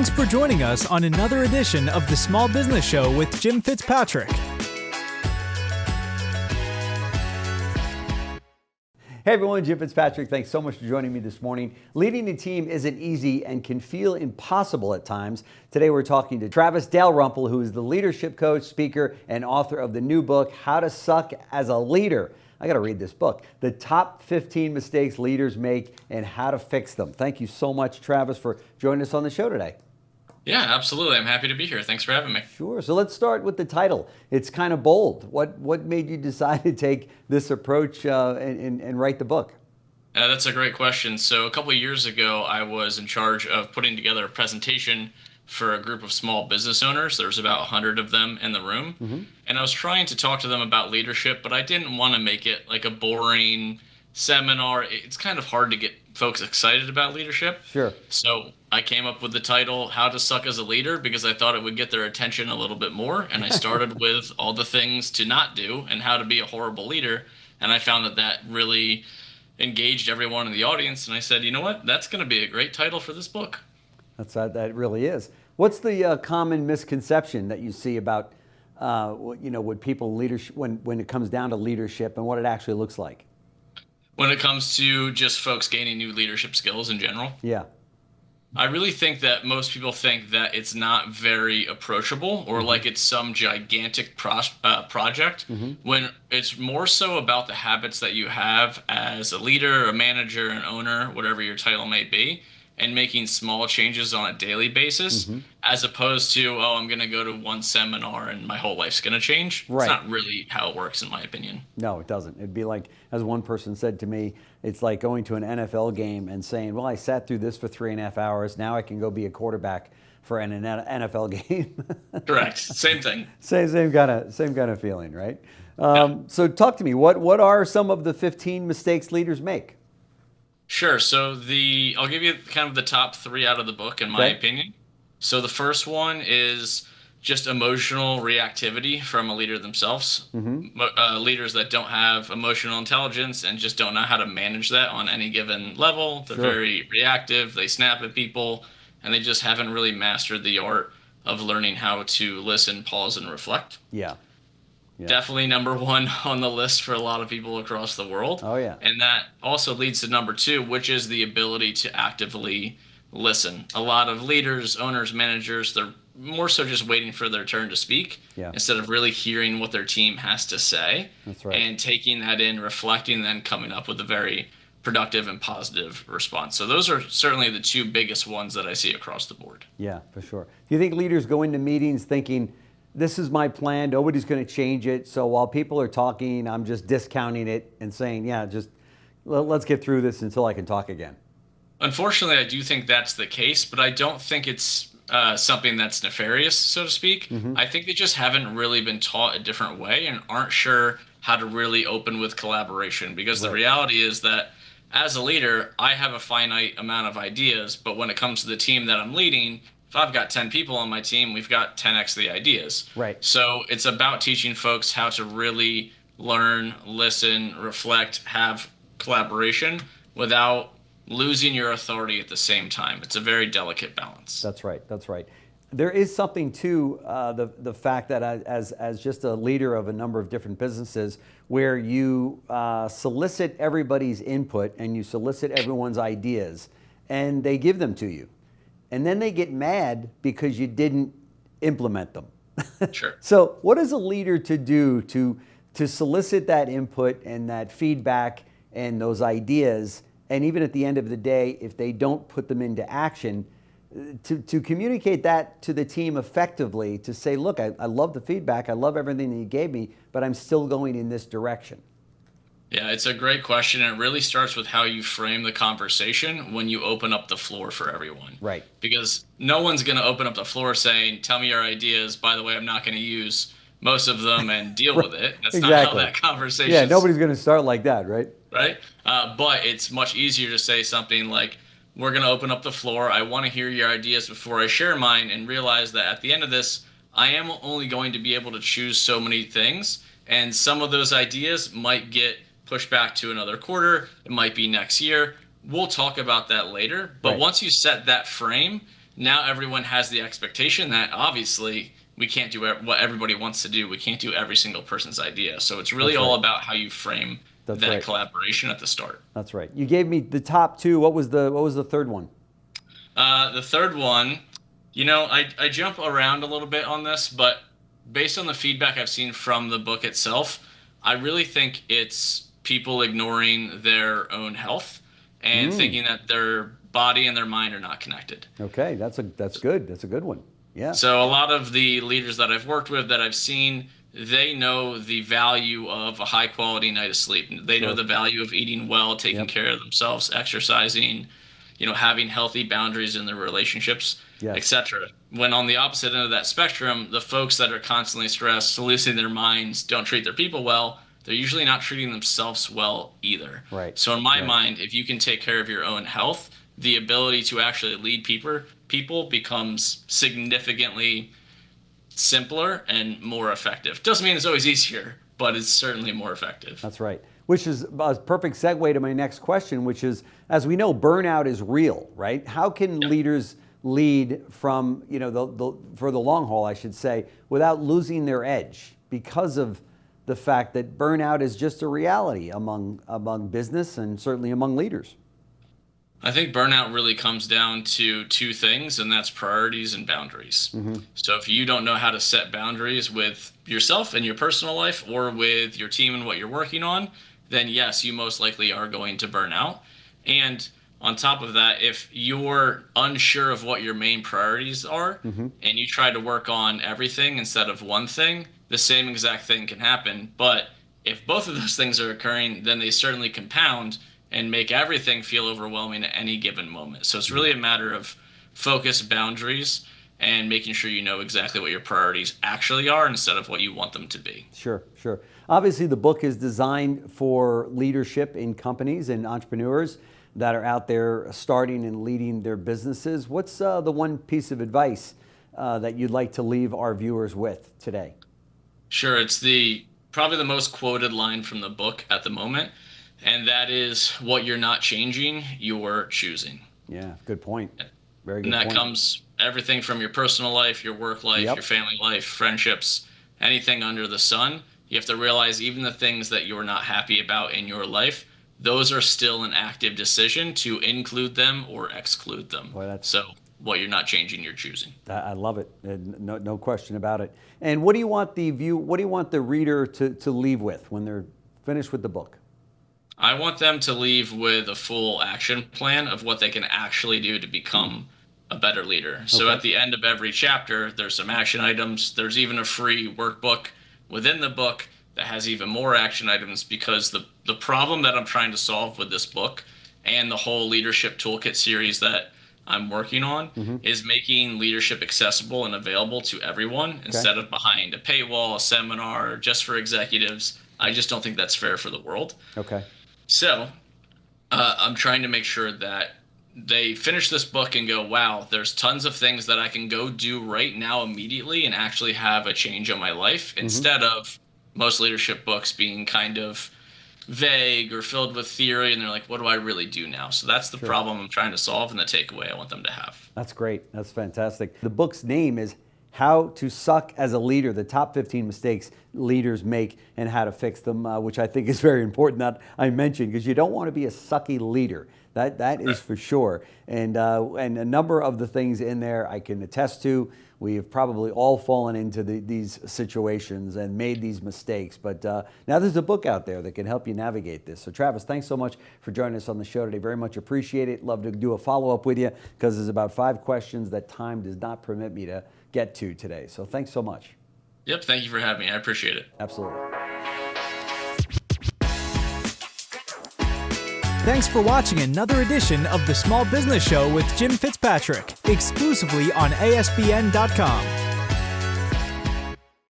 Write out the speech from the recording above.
Thanks for joining us on another edition of the Small Business Show with Jim Fitzpatrick. Hey everyone, Jim Fitzpatrick. Thanks so much for joining me this morning. Leading a team isn't easy and can feel impossible at times. Today we're talking to Travis Dalrymple, who is the leadership coach, speaker, and author of the new book, How to Suck as a Leader. I got to read this book. The top 15 mistakes leaders make and how to fix them. Thank you so much, Travis, for joining us on the show today. Yeah, absolutely. I'm happy to be here. Thanks for having me. Sure. So let's start with the title. It's kind of bold. What made you decide to take this approach and write the book? That's a great question. So a couple of years ago, I was in charge of putting together a presentation for a group of small business owners. There was about 100 of them in the room. Mm-hmm. And I was trying to talk to them about leadership, but I didn't want to make it like a boring seminar. It's kind of hard to get folks excited about leadership. Sure. So I came up with the title, How to Suck as a Leader, because I thought it would get their attention a little bit more. And I started with all the things to not do and how to be a horrible leader. And I found that really engaged everyone in the audience. And I said, you know what? That's going to be a great title for this book. That really is. What's the common misconception that you see about, what people leadership when it comes down to leadership and what it actually looks like? When it comes to just folks gaining new leadership skills in general? Yeah. I really think that most people think that it's not very approachable or like it's some gigantic project, when it's more so about the habits that you have as a leader, a manager, an owner, whatever your title may be, and making small changes on a daily basis, as opposed to, I'm going to go to one seminar and my whole life's going to change. Right. It's not really how it works, in my opinion. No, it doesn't. It'd be like, as one person said to me, it's like going to an NFL game and saying, well, I sat through this for 3.5 hours. Now I can go be a quarterback for an NFL game. Correct. Same thing. Same kind of feeling, right? So talk to me. What are some of the 15 mistakes leaders make? Sure. So I'll give you kind of the top 3 out of the book, in my opinion. So the first one is just emotional reactivity from a leader themselves. Leaders that don't have emotional intelligence and just don't know how to manage that on any given level. They're very reactive. They snap at people, and they just haven't really mastered the art of learning how to listen, pause, and reflect. Yeah. Definitely number 1 on the list for a lot of people across the world. Oh, yeah. And that also leads to number 2, which is the ability to actively listen. A lot of leaders, owners, managers, they're more so just waiting for their turn to speak instead of really hearing what their team has to say. That's right. And taking that in, reflecting, and then coming up with a very productive and positive response. So those are certainly the 2 biggest ones that I see across the board. Yeah, for sure. Do you think leaders go into meetings thinking, this is my plan, nobody's going to change it, so while people are talking, I'm just discounting it and saying, just let's get through this until I can talk again? Unfortunately, I do think that's the case, but I don't think it's something that's nefarious, so to speak. I think they just haven't really been taught a different way and aren't sure how to really open with collaboration, because the reality is that as a leader, I have a finite amount of ideas, but when it comes to the team that I'm leading, if I've got 10 people on my team, we've got 10x the ideas. Right. So it's about teaching folks how to really learn, listen, reflect, have collaboration without losing your authority at the same time. It's a very delicate balance. That's right. There is something to the fact that as just a leader of a number of different businesses, where you solicit everybody's input and you solicit everyone's ideas, and they give them to you. And then they get mad because you didn't implement them. Sure. So what is a leader to do to solicit that input and that feedback and those ideas, and even at the end of the day, if they don't put them into action, to communicate that to the team effectively, to say, look, I love the feedback, I love everything that you gave me, but I'm still going in this direction? Yeah, it's a great question. It really starts with how you frame the conversation when you open up the floor for everyone. Right. Because no one's going to open up the floor saying, tell me your ideas. By the way, I'm not going to use most of them and deal with it. That's not how that conversation. Yeah, nobody's going to start like that, right? Right. But it's much easier to say something like, we're going to open up the floor. I want to hear your ideas before I share mine, and realize that at the end of this, I am only going to be able to choose so many things. And some of those ideas might get pushed back to another quarter. It might be next year. We'll talk about that later. But once you set that frame, now everyone has the expectation that obviously we can't do what everybody wants to do. We can't do every single person's idea. So it's really all about how you frame that collaboration at the start. That's right. You gave me the top two. What was the third one? The third one, I jump around a little bit on this, but based on the feedback I've seen from the book itself, I really think it's people ignoring their own health and thinking that their body and their mind are not connected. Okay, that's good. That's a good one. Yeah. So a lot of the leaders that I've worked with, that I've seen, they know the value of a high quality night of sleep. They know the value of eating well, taking care of themselves, exercising, having healthy boundaries in their relationships, etc. When on the opposite end of that spectrum, the folks that are constantly stressed, losing their minds, don't treat their people well, they're usually not treating themselves well either. Right. So in my mind, if you can take care of your own health, the ability to actually lead people becomes significantly simpler and more effective. Doesn't mean it's always easier, but it's certainly more effective. That's right. Which is a perfect segue to my next question, which is, as we know, burnout is real, right? How can leaders lead from, for the long haul, I should say, without losing their edge because of the fact that burnout is just a reality among business and certainly among leaders? I think burnout really comes down to two things, and that's priorities and boundaries. So if you don't know how to set boundaries with yourself and your personal life or with your team and what you're working on, then yes, you most likely are going to burn out. And on top of that, if you're unsure of what your main priorities are and you try to work on everything instead of one thing, the same exact thing can happen. But if both of those things are occurring, then they certainly compound and make everything feel overwhelming at any given moment. So it's really a matter of focus, boundaries, and making sure you know exactly what your priorities actually are instead of what you want them to be. Sure. Obviously, the book is designed for leadership in companies and entrepreneurs that are out there starting and leading their businesses. What's the one piece of advice that you'd like to leave our viewers with today? Sure. It's probably the most quoted line from the book at the moment, and that is, what you're not changing, you're choosing. Yeah, good point. Very good point. And that point. comes everything from your personal life, your work life, your family life, friendships, anything under the sun. You have to realize even the things that you're not happy about in your life, those are still an active decision to include them or exclude them. Boy, so what you're not changing, you're choosing. I love it. No question about it. And what do you want the reader to leave with when they're finished with the book? I want them to leave with a full action plan of what they can actually do to become a better leader. So at the end of every chapter, there's some action items. There's even a free workbook within the book that has even more action items, because the problem that I'm trying to solve with this book and the whole leadership toolkit series that I'm working on is making leadership accessible and available to everyone instead of behind a paywall, a seminar, just for executives. I just don't think that's fair for the world. Okay. So I'm trying to make sure that they finish this book and go, wow, there's tons of things that I can go do right now immediately and actually have a change in my life, instead of most leadership books being kind of vague or filled with theory, and they're like, what do I really do now? So that's the problem I'm trying to solve, and the takeaway I want them to have. That's great. That's fantastic. The book's name is How to Suck as a Leader, the top 15 mistakes leaders make and how to fix them, which I think is very important that I mentioned, because you don't want to be a sucky leader. That is for sure. And a number of the things in there I can attest to. We have probably all fallen into these situations and made these mistakes. But now there's a book out there that can help you navigate this. So Travis, thanks so much for joining us on the show today. Very much appreciate it. Love to do a follow-up with you, because there's about 5 questions that time does not permit me to get to today. So thanks so much. Yep, thank you for having me. I appreciate it. Absolutely. Thanks for watching another edition of the Small Business Show with Jim Fitzpatrick, exclusively on ASBN.com.